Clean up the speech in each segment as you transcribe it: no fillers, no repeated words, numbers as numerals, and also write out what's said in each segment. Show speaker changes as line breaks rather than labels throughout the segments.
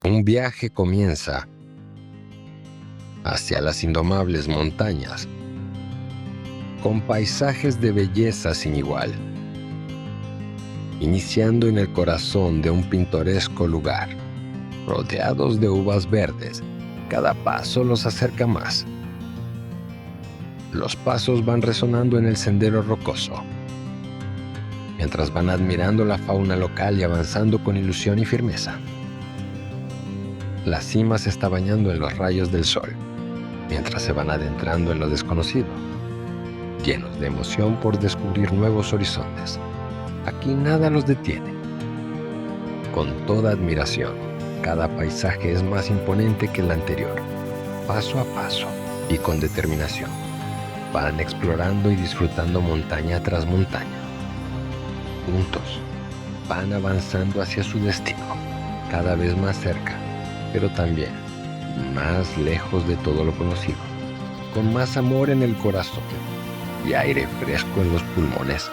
Un viaje comienza hacia las indomables montañas, con paisajes de belleza sin igual, iniciando en el corazón de un pintoresco lugar. Rodeados de uvas verdes, cada paso los acerca más. Los pasos van resonando en el sendero rocoso, mientras van admirando la fauna local y avanzando con ilusión y firmeza. La cima se está bañando en los rayos del sol, mientras se van adentrando en lo desconocido, llenos de emoción por descubrir nuevos horizontes. Aquí nada los detiene. Con toda admiración, cada paisaje es más imponente que el anterior. Paso a paso y con determinación, van explorando y disfrutando montaña tras montaña. Juntos, van avanzando hacia su destino, cada vez más cerca, pero también más lejos de todo lo conocido, con más amor en el corazón y aire fresco en los pulmones.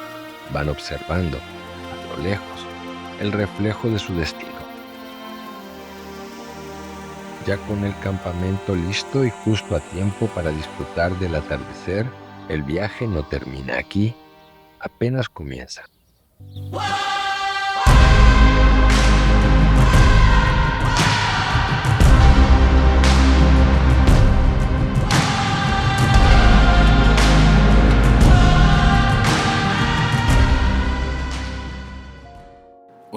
Van observando, a lo lejos, el reflejo de su destino. Ya con el campamento listo y justo a tiempo para disfrutar del atardecer, el viaje no termina aquí, apenas comienza.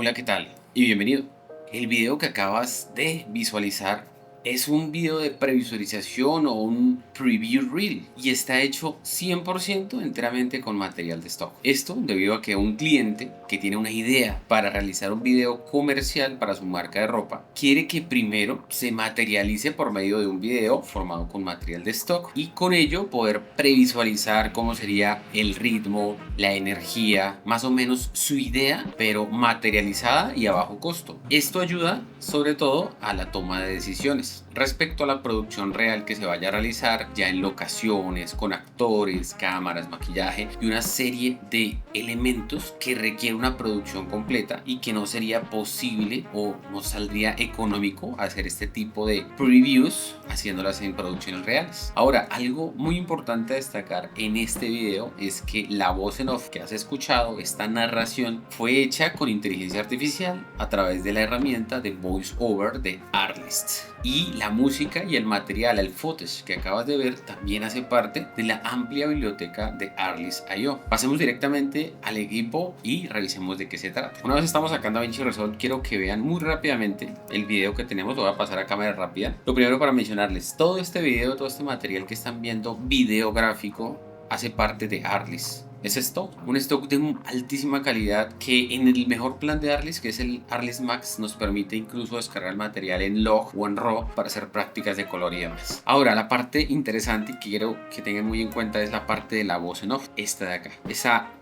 Hola, ¿qué tal? Y bienvenido. El video que acabas de visualizar es un video de previsualización o un preview reel y está hecho 100% enteramente con material de stock. Esto debido a que un cliente que tiene una idea para realizar un video comercial para su marca de ropa quiere que primero se materialice por medio de un video formado con material de stock y con ello poder previsualizar cómo sería el ritmo, la energía, más o menos su idea, pero materializada y a bajo costo. Esto ayuda sobre todo a la toma de decisiones respecto a la producción real que se vaya a realizar ya en locaciones, con actores, cámaras, maquillaje y una serie de elementos que requiere una producción completa y que no sería posible o no saldría económico hacer este tipo de previews haciéndolas en producciones reales. Ahora, algo muy importante a destacar en este video es que la voz en off que has escuchado, esta narración, fue hecha con inteligencia artificial a través de la herramienta de VoiceOver de Artlist. Y la música y el material, el footage que acabas de ver, también hace parte de la amplia biblioteca de Artlist.io. Pasemos directamente al equipo y revisemos de qué se trata. Una vez estamos acá en DaVinci Resolve, quiero que vean muy rápidamente el video que tenemos. Lo voy a pasar a cámara rápida. Lo primero, para mencionarles, todo este video, todo este material que están viendo videográfico hace parte de Artlist. Es stock, un stock de altísima calidad que en el mejor plan de Artlist, que es el Artlist Max, nos permite incluso descargar el material en log o en raw para hacer prácticas de color y demás. Ahora, la parte interesante y que quiero que tengan muy en cuenta es la parte de la voz en off, esta de acá,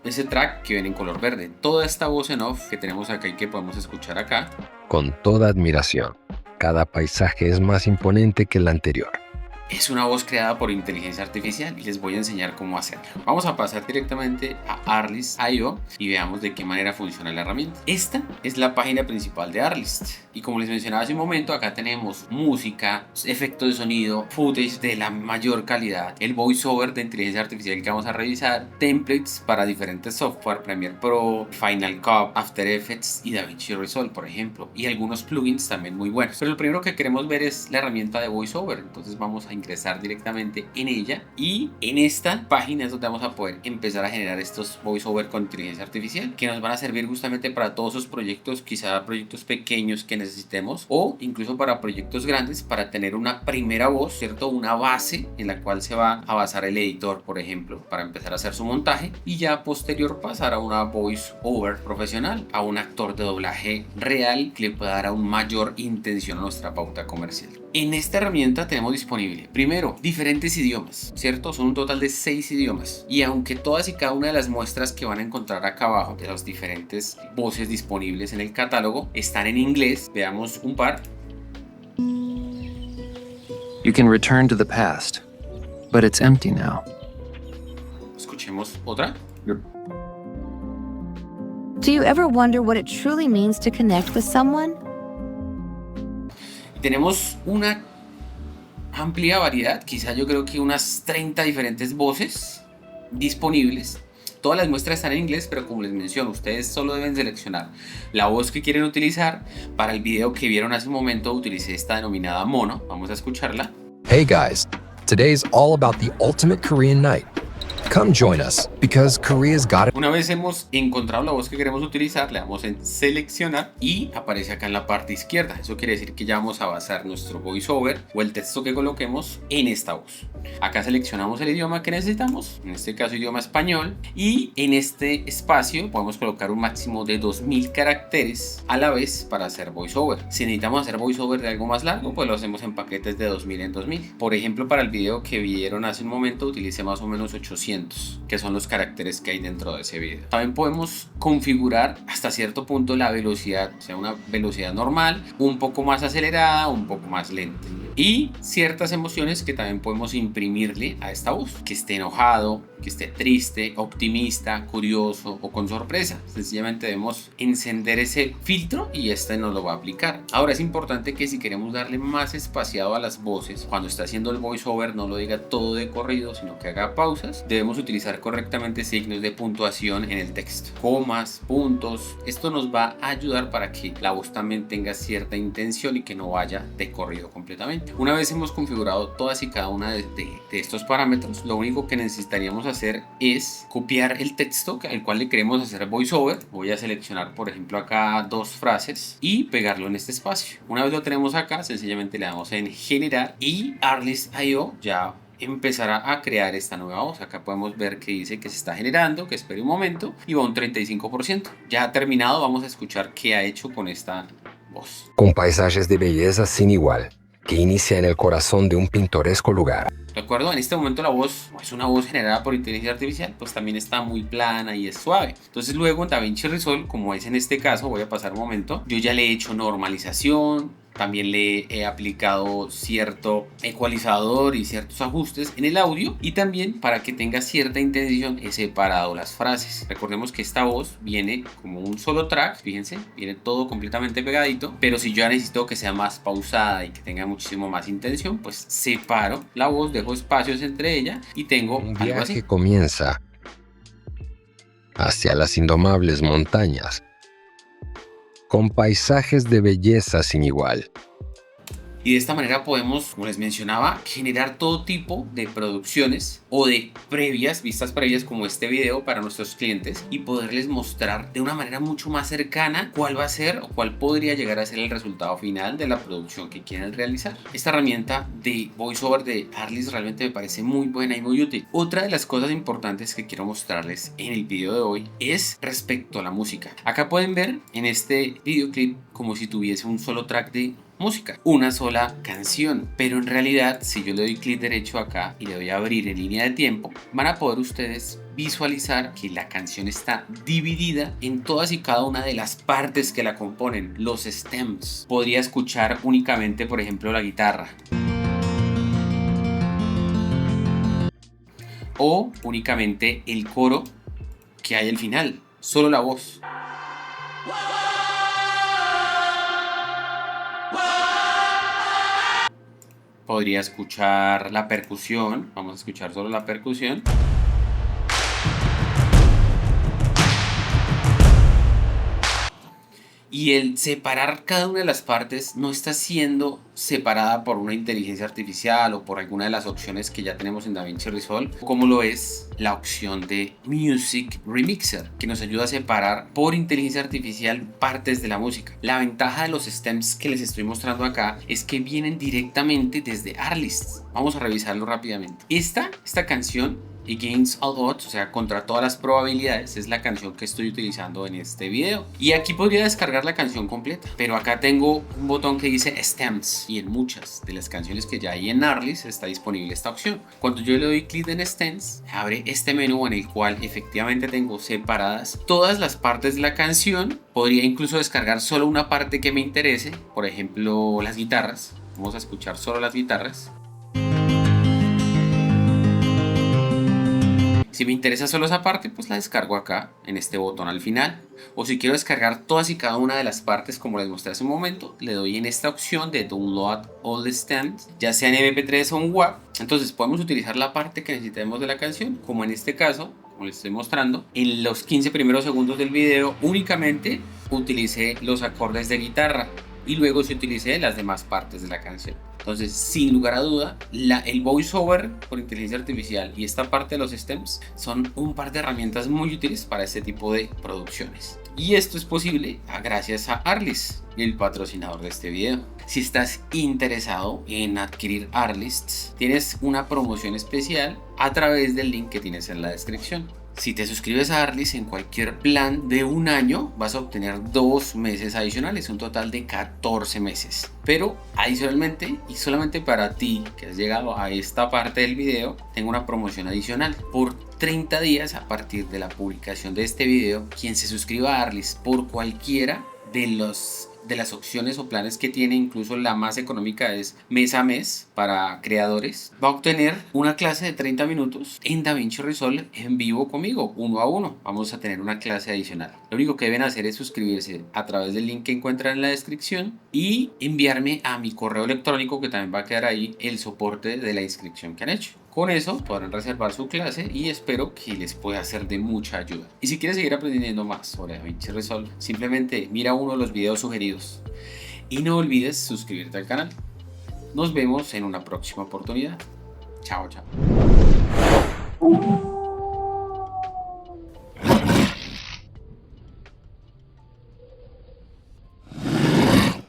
ese track que viene en color verde. Toda esta voz en off que tenemos acá y que podemos escuchar acá.
Con toda admiración, cada paisaje es más imponente que el anterior.
Es una voz creada por inteligencia artificial y les voy a enseñar cómo hacerlo. Vamos a pasar directamente a Artlist.io y veamos de qué manera funciona la herramienta. Esta es la página principal de Artlist y como les mencionaba hace un momento, acá tenemos música, efectos de sonido, footage de la mayor calidad, el voiceover de inteligencia artificial que vamos a revisar, templates para diferentes software, Premiere Pro, Final Cut, After Effects y DaVinci Resolve, por ejemplo, y algunos plugins también muy buenos. Pero lo primero que queremos ver es la herramienta de voiceover, entonces vamos a ingresar directamente en ella y en esta página es donde vamos a poder empezar a generar estos voiceover con inteligencia artificial que nos van a servir justamente para todos esos proyectos, quizá proyectos pequeños que necesitemos o incluso para proyectos grandes, para tener una primera voz, ¿cierto? Una base en la cual se va a basar el editor, por ejemplo, para empezar a hacer su montaje y ya posterior pasar a una voiceover profesional, a un actor de doblaje real que le pueda dar aún mayor intención a nuestra pauta comercial. En esta herramienta tenemos disponible, primero, diferentes idiomas, ¿cierto? Son un total de 6 idiomas. Y aunque todas y cada una de las muestras que van a encontrar acá abajo de las diferentes voces disponibles en el catálogo están en inglés, veamos un par.
You can return to the past, but it's empty now.
Escuchemos otra.
Do you ever wonder what it truly means to connect with someone?
Tenemos una amplia variedad, quizá yo creo que unas 30 diferentes voces disponibles. Todas las muestras están en inglés, pero como les menciono, ustedes solo deben seleccionar la voz que quieren utilizar. Para el video que vieron hace un momento utilicé esta denominada mono. Vamos a escucharla.
Hey guys, today's all about the ultimate Korean night. Come join us, because Korea's got it.
Una vez hemos encontrado la voz que queremos utilizar, le damos en seleccionar y aparece acá en la parte izquierda. Eso quiere decir que ya vamos a basar nuestro voiceover o el texto que coloquemos en esta voz. Acá seleccionamos el idioma que necesitamos, en este caso idioma español, y en este espacio podemos colocar un máximo de 2000 caracteres a la vez para hacer voiceover. Si necesitamos hacer voiceover de algo más largo, pues lo hacemos en paquetes de 2000 en 2000. Por ejemplo, para el video que vieron hace un momento utilicé más o menos 800, que son los caracteres que hay dentro de ese video. También podemos configurar hasta cierto punto la velocidad, o sea, una velocidad normal, un poco más acelerada, un poco más lenta. Y ciertas emociones que también podemos imprimirle a esta voz, que esté enojado, que esté triste, optimista, curioso o con sorpresa. Sencillamente debemos encender ese filtro y este nos lo va a aplicar. Ahora es importante que si queremos darle más espaciado a las voces, cuando está haciendo el voiceover no lo diga todo de corrido, sino que haga pausas. Debemos utilizar correctamente signos de puntuación en el texto, comas, puntos. Esto nos va a ayudar para que la voz también tenga cierta intención y que no vaya de corrido completamente. Una vez hemos configurado todas y cada una de estos parámetros, lo único que necesitaríamos hacer es copiar el texto al cual le queremos hacer voiceover. Voy a seleccionar por ejemplo acá 2 frases y pegarlo en este espacio. Una vez lo tenemos acá, sencillamente le damos en generar y Artlist.io ya empezará a crear esta nueva voz. Acá podemos ver que dice que se está generando, que espere un momento y va un 35%. Ya terminado, vamos a escuchar qué ha hecho con esta voz.
Con paisajes de belleza sin igual, que inicia en el corazón de un pintoresco lugar.
¿De acuerdo? En este momento la voz es una voz generada por inteligencia artificial, pues también está muy plana y es suave. Entonces luego en DaVinci Resolve, como es en este caso, voy a pasar un momento, yo ya le he hecho normalización, también le he aplicado cierto ecualizador y ciertos ajustes en el audio, y también para que tenga cierta intención he separado las frases. Recordemos que esta voz viene como un solo track, fíjense, viene todo completamente pegadito, pero si yo ya necesito que sea más pausada y que tenga muchísimo más intención, pues separo la voz, dejo espacios entre ella y tengo
Un
algo así.
viaje comienza hacia las indomables montañas, con paisajes de belleza sin igual.
Y de esta manera podemos, como les mencionaba, generar todo tipo de producciones o de vistas previas como este video para nuestros clientes y poderles mostrar de una manera mucho más cercana cuál va a ser o cuál podría llegar a ser el resultado final de la producción que quieren realizar. Esta herramienta de VoiceOver de Artlist realmente me parece muy buena y muy útil. Otra de las cosas importantes que quiero mostrarles en el video de hoy es respecto a la música. Acá pueden ver en este videoclip como si tuviese un solo track de música, una sola canción, pero en realidad si yo le doy clic derecho acá y le doy a abrir en línea de tiempo, van a poder ustedes visualizar que la canción está dividida en todas y cada una de las partes que la componen, los stems. Podría escuchar únicamente, por ejemplo, la guitarra, o únicamente el coro que hay al final, solo la voz. Podría escuchar la percusión, vamos a escuchar solo la percusión. Y el separar cada una de las partes no está siendo separada por una inteligencia artificial o por alguna de las opciones que ya tenemos en DaVinci Resolve, como lo es la opción de Music Remixer, que nos ayuda a separar por inteligencia artificial partes de la música. La ventaja de los stems que les estoy mostrando acá es que vienen directamente desde Artlist. Vamos a revisarlo rápidamente. Esta canción, Against All Odds, o sea, contra todas las probabilidades, es la canción que estoy utilizando en este video. Y aquí podría descargar la canción completa, pero acá tengo un botón que dice Stems, y en muchas de las canciones que ya hay en Artlist está disponible esta opción. Cuando yo le doy clic en Stems, abre este menú en el cual efectivamente tengo separadas todas las partes de la canción. Podría incluso descargar solo una parte que me interese, por ejemplo las guitarras. Vamos a escuchar solo las guitarras. Si me interesa solo esa parte, pues la descargo acá, en este botón al final. O si quiero descargar todas y cada una de las partes, como les mostré hace un momento, le doy en esta opción de Download All the Stems, ya sea en MP3 o en WAV. Entonces podemos utilizar la parte que necesitemos de la canción, como en este caso, como les estoy mostrando. En los 15 primeros segundos del video únicamente utilicé los acordes de guitarra y luego sí utilicé las demás partes de la canción. Entonces, sin lugar a duda, el voiceover por inteligencia artificial y esta parte de los stems son un par de herramientas muy útiles para este tipo de producciones. Y esto es posible gracias a Artlist, el patrocinador de este video. Si estás interesado en adquirir Artlist, tienes una promoción especial a través del link que tienes en la descripción. Si te suscribes a Artlist en cualquier plan de un año, vas a obtener 2 meses adicionales, un total de 14 meses. Pero adicionalmente, y solamente para ti que has llegado a esta parte del video, tengo una promoción adicional. Por 30 días a partir de la publicación de este video, quien se suscriba a Artlist por cualquiera de las opciones o planes que tiene, incluso la más económica es mes a mes para creadores, va a obtener una clase de 30 minutos en DaVinci Resolve en vivo conmigo, 1 a 1. Vamos a tener una clase adicional. Lo único que deben hacer es suscribirse a través del link que encuentran en la descripción y enviarme a mi correo electrónico, que también va a quedar ahí, el soporte de la inscripción que han hecho. Con eso podrán reservar su clase y espero que les pueda ser de mucha ayuda. Y si quieres seguir aprendiendo más sobre DaVinci Resolve, simplemente mira uno de los videos sugeridos. Y no olvides suscribirte al canal. Nos vemos en una próxima oportunidad. Chao, chao.